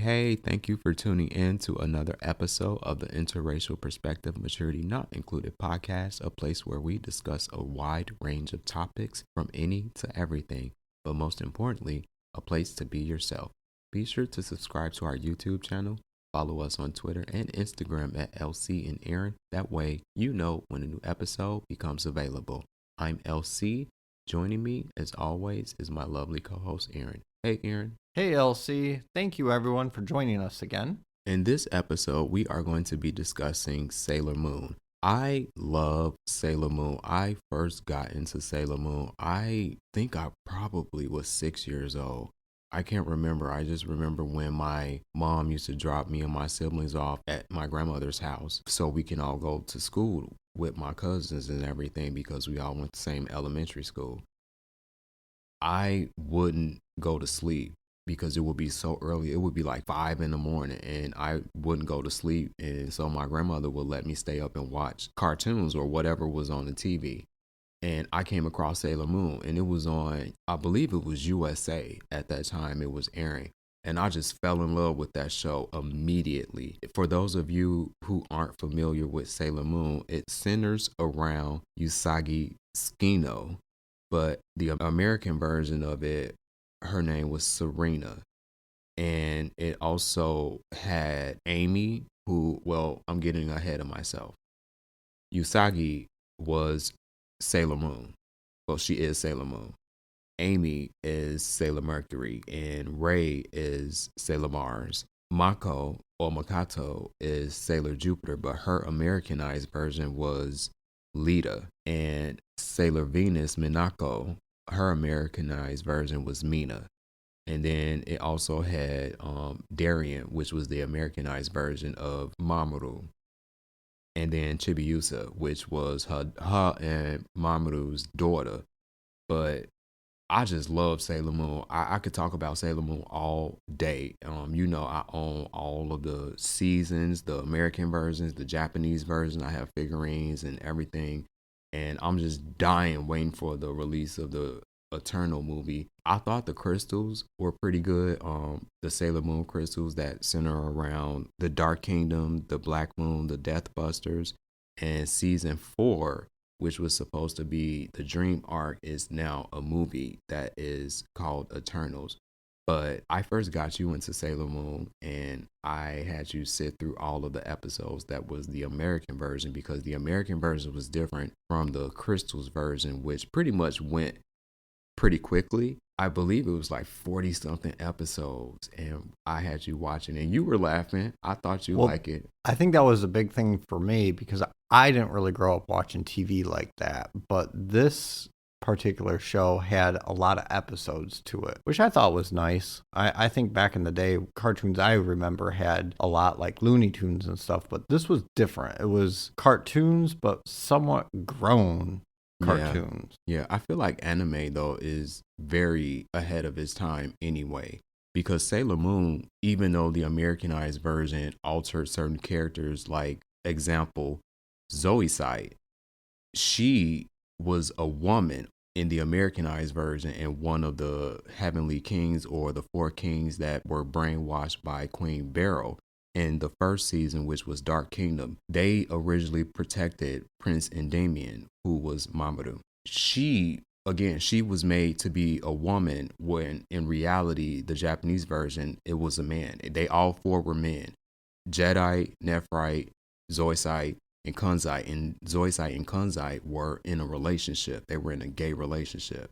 Hey, thank you for tuning in to another episode of the Interracial Perspective Maturity Not Included podcast, a place where we discuss a wide range of topics from any to everything, but most importantly, a place to be yourself. Be sure to subscribe to our YouTube channel, follow us on Twitter and Instagram at LC and Aaron. That way, you know when a new episode becomes available. I'm LC. Joining me, as always, is my lovely co-host, Aaron. Hey, Aaron. Hey, LC. Thank you, everyone, for joining us again. In this episode, we are going to be discussing Sailor Moon. I love Sailor Moon. I first got into Sailor Moon. I think I probably was 6 years old. I can't remember. I just remember when my mom used to drop me and my siblings off at my grandmother's house so we can all go to school with my cousins and everything because we all went to the same elementary school. I wouldn't go to sleep because it would be so early. It would be like 5 in the morning and I wouldn't go to sleep. And so my grandmother would let me stay up and watch cartoons or whatever was on the TV. And I came across Sailor Moon and it was on, I believe it was USA at that time. It was airing. And I just fell in love with that show immediately. For those of you who aren't familiar with Sailor Moon, it centers around Usagi Tsukino, but the American version of it, her name was Serena. And it also had Amy, who, well, I'm getting ahead of myself. Usagi was Sailor Moon. Well, she is Sailor Moon. Amy is Sailor Mercury, and Ray is Sailor Mars. Mako or Makato is Sailor Jupiter, but her Americanized version was Lita. And Sailor Venus, Minako, her Americanized version was Mina. And then it also had Darien, which was the Americanized version of Mamoru. And then Chibiusa, which was her and Mamoru's daughter. But I just love Sailor Moon. I could talk about Sailor Moon all day. I own all of the seasons, the American versions, the Japanese version. I have figurines and everything. And I'm just dying waiting for the release of the Eternal movie. I thought the crystals were pretty good. The Sailor Moon crystals that center around the Dark Kingdom, the Black Moon, the Death Busters, and season 4, which was supposed to be the Dream Arc, is now a movie that is called Eternals. But I first got you into Sailor Moon and I had you sit through all of the episodes that was the American version because the American version was different from the Crystals version, which pretty much went pretty quickly. I believe it was like 40 something episodes and I had you watching and you were laughing. I thought you like it. I think that was a big thing for me because I didn't really grow up watching TV like that, but this particular show had a lot of episodes to it, which I thought was nice. I think back in the day, cartoons I remember had a lot like Looney Tunes and stuff, but this was different. It was cartoons, but somewhat grown cartoons. Yeah, I feel like anime though is very ahead of its time anyway. Because Sailor Moon, even though the Americanized version altered certain characters, like example, Zoisite, she was a woman in the Americanized version and one of the Heavenly Kings or the 4 kings that were brainwashed by Queen Beryl. In the first season, which was Dark Kingdom, they originally protected Prince Endymion, who was Mamoru. She was made to be a woman when in reality, the Japanese version, it was a man. They all 4 were men. Jedi, Nephrite, Zoisite, and Kunzite. And Zoisite and Kunzite were in a relationship. They were in a gay relationship.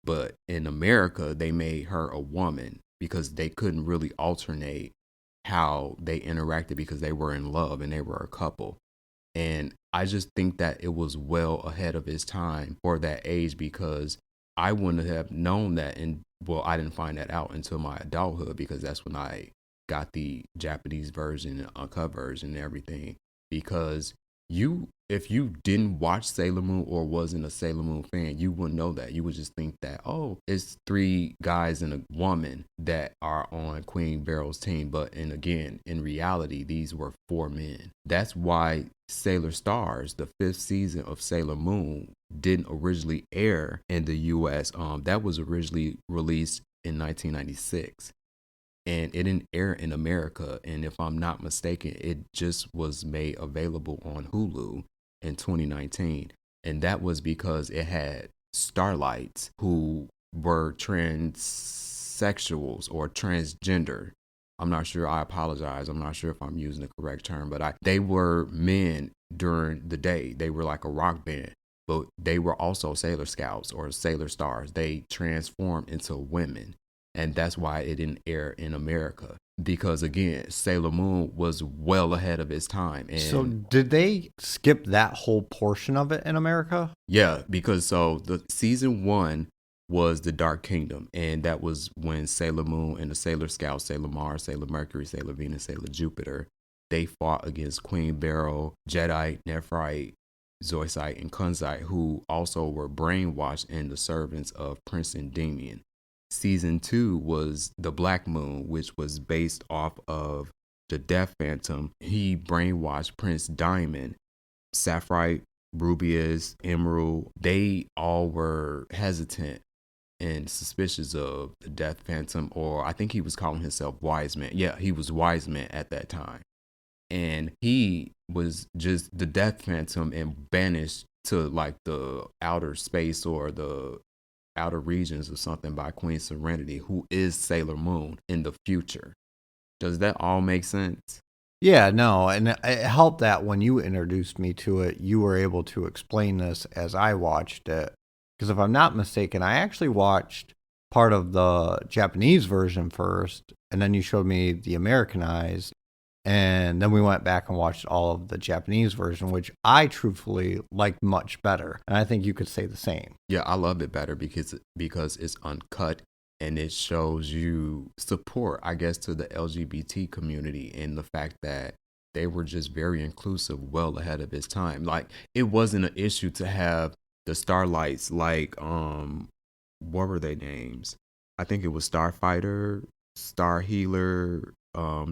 But in America, they made her a woman because they couldn't really alternate how they interacted because they were in love and they were a couple. And I just think that it was well ahead of its time for that age because I wouldn't have known that. And well, I didn't find that out until my adulthood because that's when I got the Japanese version and uncut version and everything. Because if you didn't watch Sailor Moon or wasn't a Sailor Moon fan, you wouldn't know that. You would just think that, oh, it's 3 guys and a woman that are on Queen Beryl's team. But and again, in reality, these were 4 men. That's why Sailor Stars, the 5th season of Sailor Moon, didn't originally air in the US. That was originally released in 1996. and it didn't air in America. And if I'm not mistaken, it just was made available on Hulu in 2019. And that was because it had starlights who were transsexuals or transgender. I'm not sure. I apologize. I'm not sure if I'm using the correct term, but they were men during the day. They were like a rock band, but they were also Sailor Scouts or Sailor Stars. They transformed into women. And that's why it didn't air in America. Because again, Sailor Moon was well ahead of its time. And so did they skip that whole portion of it in America? yeah, because so the season 1 was the Dark Kingdom, and that was when Sailor Moon and the Sailor Scouts, Sailor Mars, Sailor Mercury, Sailor Venus, Sailor Jupiter, they fought against Queen Beryl, Jedi, Nephrite, Zoisite, and Kunzite, who also were brainwashed and the servants of Prince Endymion. Season 2 was the Black Moon, which was based off of the Death Phantom. He brainwashed Prince Diamond, Sapphire, Rubius, Emerald. They all were hesitant and suspicious of the Death Phantom, or I think he was calling himself Wise Man. Yeah, he was Wise Man at that time. And he was just the Death Phantom and banished to like the outer space or the outer regions or something by Queen Serenity, who is Sailor Moon in the future. Does that all make sense? Yeah, no, and it helped that when you introduced me to it, you were able to explain this as I watched it. Because if I'm not mistaken, I actually watched part of the Japanese version first, and then you showed me the Americanized, and then we went back and watched all of the Japanese version, which I truthfully liked much better. And I think you could say the same. Yeah, I love it better because it's uncut and it shows you support, I guess, to the LGBT community and the fact that they were just very inclusive, well ahead of its time. Like, it wasn't an issue to have the Starlights, like, what were their names? I think it was Starfighter, Star Healer,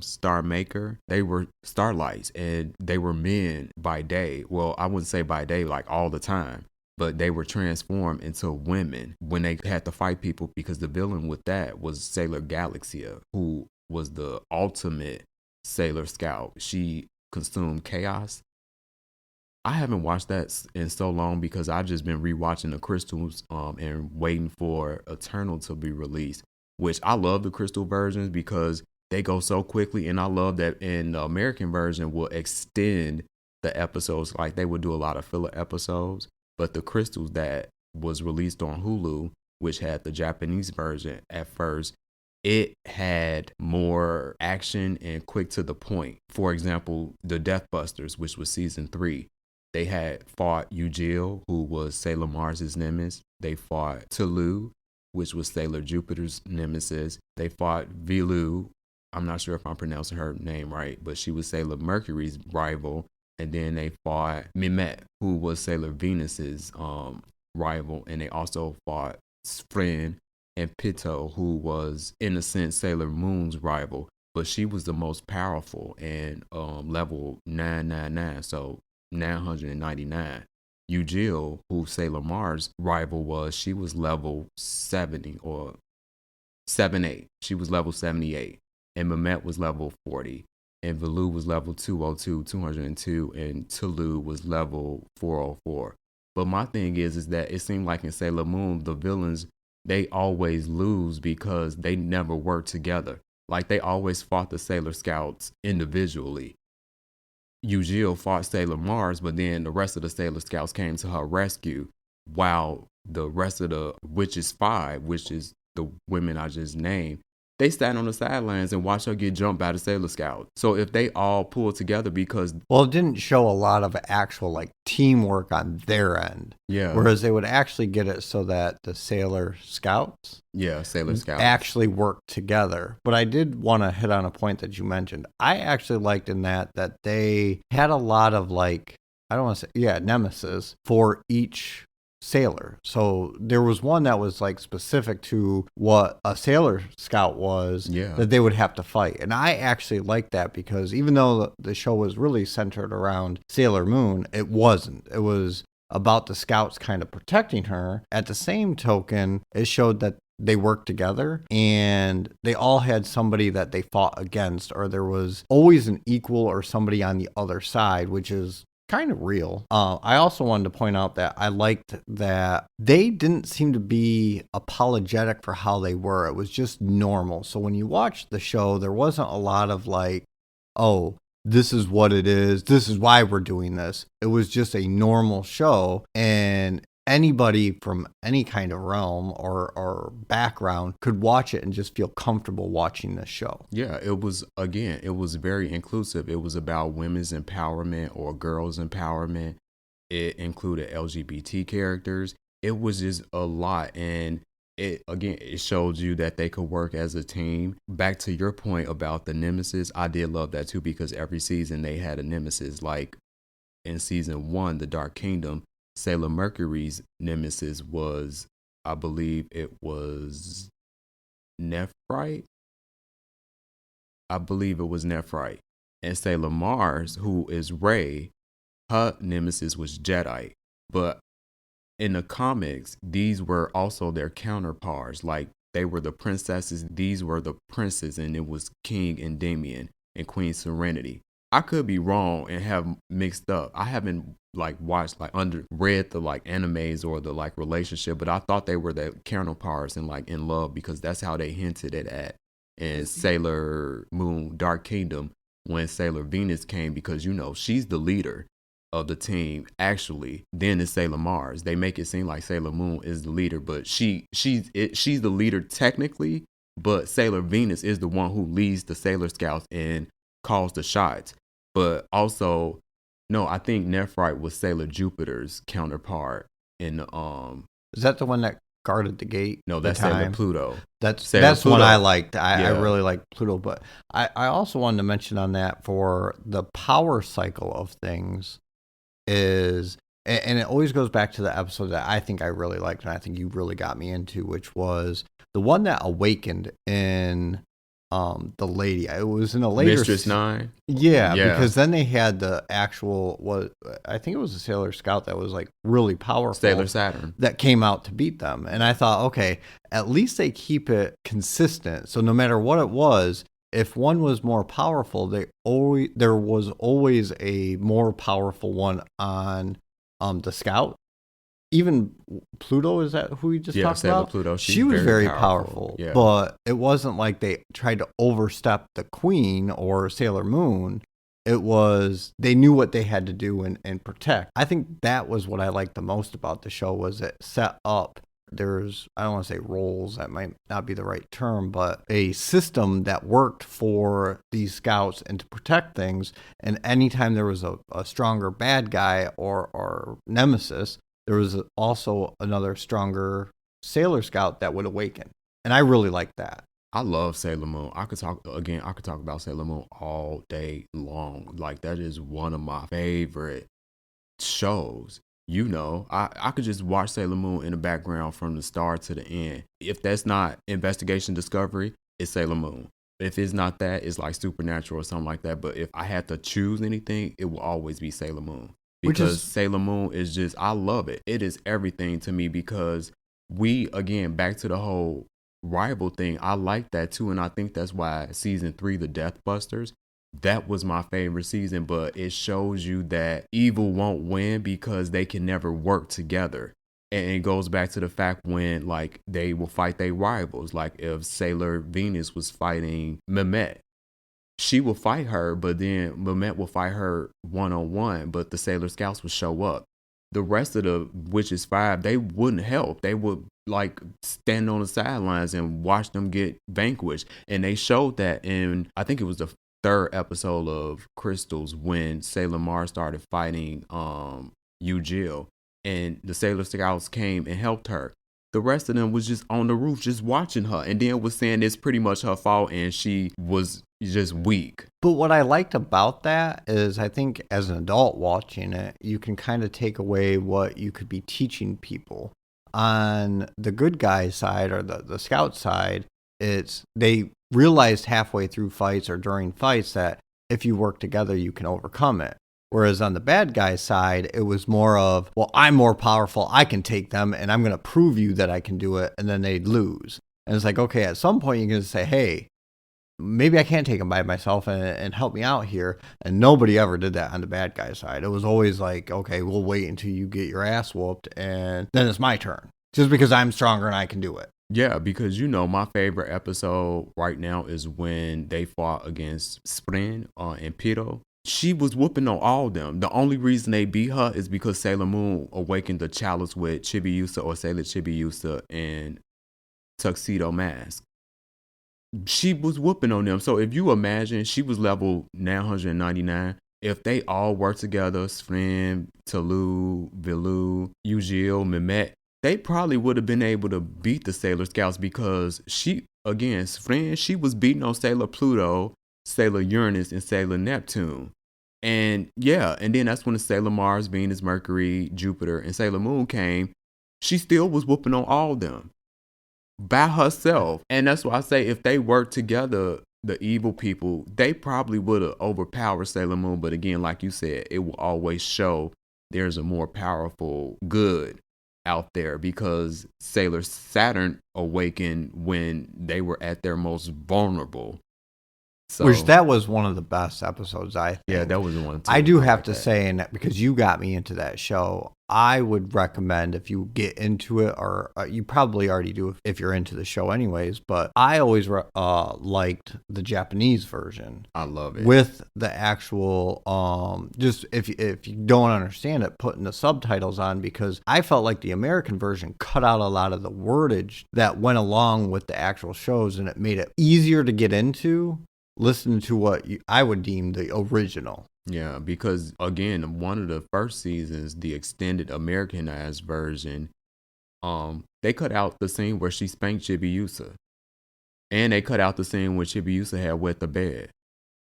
Star Maker. They were Starlights and they were men by day. Well, I wouldn't say by day, like all the time, but they were transformed into women when they had to fight people, because the villain with that was Sailor Galaxia, who was the ultimate Sailor Scout. She consumed chaos. I haven't watched that in so long because I've just been rewatching the Crystals and waiting for Eternal to be released, which I love the Crystal versions because they go so quickly, and I love that in the American version will extend the episodes. Like, they would do a lot of filler episodes, but the Crystals that was released on Hulu, which had the Japanese version at first, it had more action and quick to the point. For example, the Deathbusters, which was season 3, they had fought Eugil, who was Sailor Mars's nemesis. They fought Tulu, which was Sailor Jupiter's nemesis. They fought Vilu. I'm not sure if I'm pronouncing her name right, but she was Sailor Mercury's rival. And then they fought Mimet, who was Sailor Venus's rival. And they also fought Spren and Pito, who was, in a sense, Sailor Moon's rival. But she was the most powerful and level 999, so 999. Eugil, who Sailor Mars' rival was, she was level 70 or 78. She was level 78. And Mehmet was level 40. And Valu was level 202, 202. And Tulu was level 404. But my thing is that it seemed like in Sailor Moon, the villains, they always lose because they never work together. Like, they always fought the Sailor Scouts individually. Eugil fought Sailor Mars, but then the rest of the Sailor Scouts came to her rescue, while the rest of the Witches 5, which is the women I just named, they sat on the sidelines and watched her get jumped by the Sailor Scout. So if they all pulled together because... Well, it didn't show a lot of actual like teamwork on their end. Yeah. Whereas they would actually get it so that the Sailor Scouts... Yeah, Sailor Scouts. ...actually worked together. But I did want to hit on a point that you mentioned. I actually liked in that they had a lot of like, I don't want to say, nemesis for each sailor. So there was one that was like specific to what a Sailor Scout was, that they would have to fight. And I actually liked that because even though the show was really centered around Sailor Moon, it wasn't. It was about the Scouts kind of protecting her. At the same token, it showed that they worked together, and they all had somebody that they fought against, or there was always an equal or somebody on the other side, which is kind of real. I also wanted to point out that I liked that they didn't seem to be apologetic for how they were. It was just normal. So when you watch the show, there wasn't a lot of like, oh, this is what it is, this is why we're doing this. It was just a normal show, and anybody from any kind of realm or background could watch it and just feel comfortable watching this show. Yeah, it was very inclusive. It was about women's empowerment or girls' empowerment. It included LGBT characters. It was just a lot. And it showed you that they could work as a team. Back to your point about the nemesis, I did love that too, because every season they had a nemesis. Like in season 1, The Dark Kingdom, Sailor Mercury's nemesis was, I believe it was Nephrite. I believe it was Nephrite. And Sailor Mars, who is Rey, her nemesis was Jedi. But in the comics, these were also their counterparts. Like they were the princesses, these were the princes, and it was King Endymion and Queen Serenity. I could be wrong and have mixed up. I haven't like watched like read the like animes or the like relationship, but I thought they were the counterparts and like in love, because that's how they hinted it at in Sailor Moon Dark Kingdom when Sailor Venus came, because you know she's the leader of the team actually. Then it's Sailor Mars. They make it seem like Sailor Moon is the leader, but she's the leader technically, but Sailor Venus is the one who leads the Sailor Scouts and calls the shots. But also, no, I think Nephrite was Sailor Jupiter's counterpart in Is that the one that guarded the gate? No, that's Sailor Pluto. That's Pluto. one I liked. I really liked Pluto, but I also wanted to mention on that for the power cycle of things is, and it always goes back to the episode that I think I really liked and I think you really got me into, which was the one that awakened in the lady. It was in a later Mistress 9. Yeah, because then they had the actual I think it was a Sailor Scout that was like really powerful. Sailor Saturn. That came out to beat them. And I thought, okay, at least they keep it consistent. So no matter what it was, if one was more powerful, there was always a more powerful one on the Scout. Even Pluto, is that who we just talked Sailor about? Pluto. She was very powerful, yeah. But it wasn't like they tried to overstep the Queen or Sailor Moon. It was, they knew what they had to do and protect. I think that was what I liked the most about the show, was it set up. There's, I don't want to say roles, that might not be the right term, but a system that worked for these scouts and to protect things. And anytime there was a stronger bad guy or nemesis, there was also another stronger Sailor Scout that would awaken. And I really liked that. I love Sailor Moon. I could talk about Sailor Moon all day long. Like that is one of my favorite shows. You know, I could just watch Sailor Moon in the background from the start to the end. If that's not Investigation Discovery, it's Sailor Moon. If it's not that, it's like Supernatural or something like that. But if I had to choose anything, it will always be Sailor Moon. Because Sailor Moon is just, I love it. It is everything to me, because again, back to the whole rival thing, I like that too. And I think that's why season 3, The Death Busters, that was my favorite season. But it shows you that evil won't win because they can never work together. And it goes back to the fact when like they will fight their rivals. Like if Sailor Venus was fighting Mehmet, she will fight her, but then Mehmet will fight her one-on-one, but the Sailor Scouts will show up. The rest of the Witches 5, they wouldn't help. They would like stand on the sidelines and watch them get vanquished. And they showed that in, I think it was the 3rd episode of Crystals, when Sailor Mars started fighting Yu-Jill, and the Sailor Scouts came and helped her. The rest of them was just on the roof just watching her, and then was saying it's pretty much her fault and she was just weak. But what I liked about that is, I think as an adult watching it, you can kind of take away what you could be teaching people. On the good guy side or the scout side, it's they realized halfway through fights or during fights that if you work together, you can overcome it. Whereas on the bad guy side, it was more of, well, I'm more powerful. I can take them and I'm going to prove you that I can do it. And then they'd lose. And it's like, okay, at some point you're going to say, hey, maybe I can't take them by myself and help me out here. And nobody ever did that on the bad guy side. It was always like, okay, we'll wait until you get your ass whooped and then it's my turn. Just because I'm stronger and I can do it. Yeah, because my favorite episode right now is when they fought against Spring and Pito. She was whooping on all of them. The only reason they beat her is because Sailor Moon awakened the chalice with Chibiusa or Sailor Chibiusa and Tuxedo Mask. She was whooping on them. So if you imagine, she was level 999. If they all work together, Spring, Talou, Vilou, Eugil, Mehmet, they probably would have been able to beat the Sailor Scouts because Spring, she was beating on Sailor Pluto, Sailor Uranus, and Sailor Neptune. And then that's when the Sailor Mars, Venus, Mercury, Jupiter, and Sailor Moon came. She still was whooping on all of them by herself. And that's why I say if they worked together, the evil people, they probably would have overpowered Sailor Moon. But again, like you said, it will always show there's a more powerful good out there because Sailor Saturn awakened when they were at their most vulnerable. So, which that was one of the best episodes, I think. Yeah, that was the one too. I do have to say, and because you got me into that show, I would recommend if you get into it, or you probably already do if you're into the show anyways, but I always liked the Japanese version. I love it. With the actual, just if you don't understand it, putting the subtitles on, because I felt like the American version cut out a lot of the wordage that went along with the actual shows, and it made it easier to get into. Listen to what I would deem the original. Yeah, because again, one of the first seasons, the extended Americanized version, they cut out the scene where she spanked Chibiusa. And they cut out the scene where Chibiusa had wet the bed.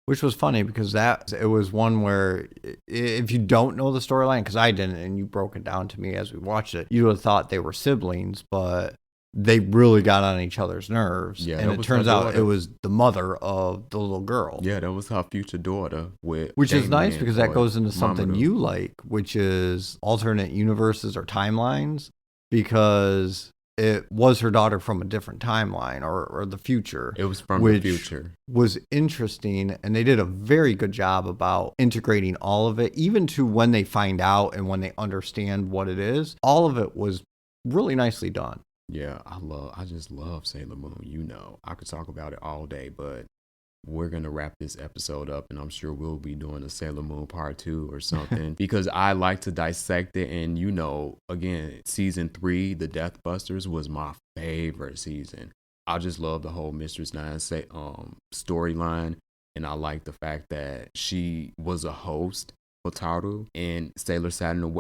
Which was funny because it was one where if you don't know the storyline, because I didn't, and you broke it down to me as we watched it, you would have thought they were siblings, but they really got on each other's nerves. Yeah, and it turns out it was the mother of the little girl. Yeah, that was her future daughter. Which is nice because that goes into something you like, which is alternate universes or timelines, because it was her daughter from a different timeline or the future. It was from the future. Was interesting, and they did a very good job about integrating all of it, even to when they find out and when they understand what it is. All of it was really nicely done. Yeah, I just love Sailor Moon. I could talk about it all day, but we're going to wrap this episode up, and I'm sure we'll be doing a Sailor Moon part 2 or something because I like to dissect it. And, again, season 3, The Death Busters, was my favorite season. I just love the whole Mistress 9 storyline. And I like the fact that she was a host, Hotaru, and Sailor Saturn.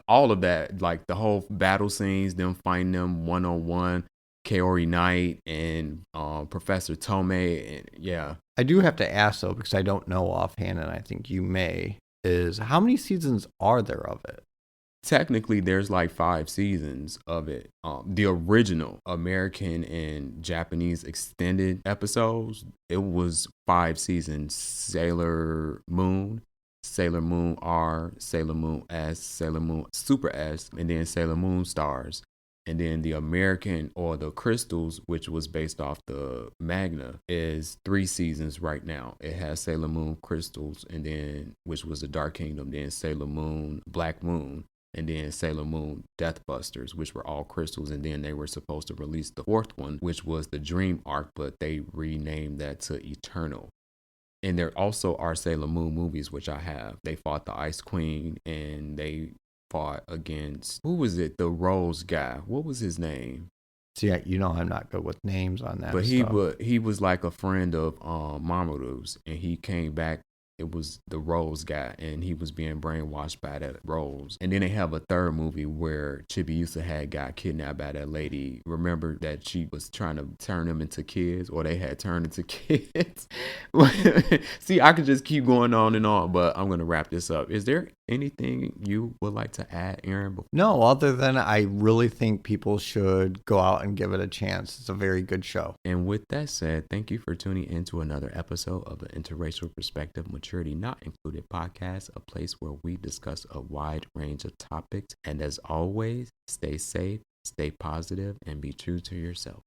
All of that, like the whole battle scenes, them fighting them one-on-one, Kaori Knight and Professor Tomei, and yeah. I do have to ask though, because I don't know offhand, and I think you may, is how many seasons are there of it? Technically, there's like 5 seasons of it. The original American and Japanese extended episodes, it was 5 seasons. Sailor Moon, Sailor Moon R, Sailor Moon S, Sailor Moon Super S, and then Sailor Moon Stars. And then the American, or the Crystals, which was based off the Magna, is 3 seasons right now. It has Sailor Moon Crystals, and then, which was the Dark Kingdom, then Sailor Moon Black Moon, and then Sailor Moon Death Busters, which were all crystals. And then they were supposed to release the 4th one, which was the Dream Arc, but they renamed that to Eternal. And there also are Sailor Moon movies, which I have. They fought the Ice Queen, and they fought against, who was it? The Rose guy. What was his name? See, I'm not good with names on that. But he was like a friend of Mamoru's, and he came back. It was the Rose guy, and he was being brainwashed by that Rose. And then they have a 3rd movie where Chibiusa got kidnapped by that lady. Remember that she was trying to turn them into kids, or they had turned into kids. See, I could just keep going on and on, but I'm going to wrap this up. Is there anything you would like to add, Aaron? No, other than I really think people should go out and give it a chance. It's a very good show. And with that said, thank you for tuning in to another episode of the Interracial Perspective Mature Maturity Not Included podcast, a place where we discuss a wide range of topics. And as always, stay safe, stay positive, and be true to yourself.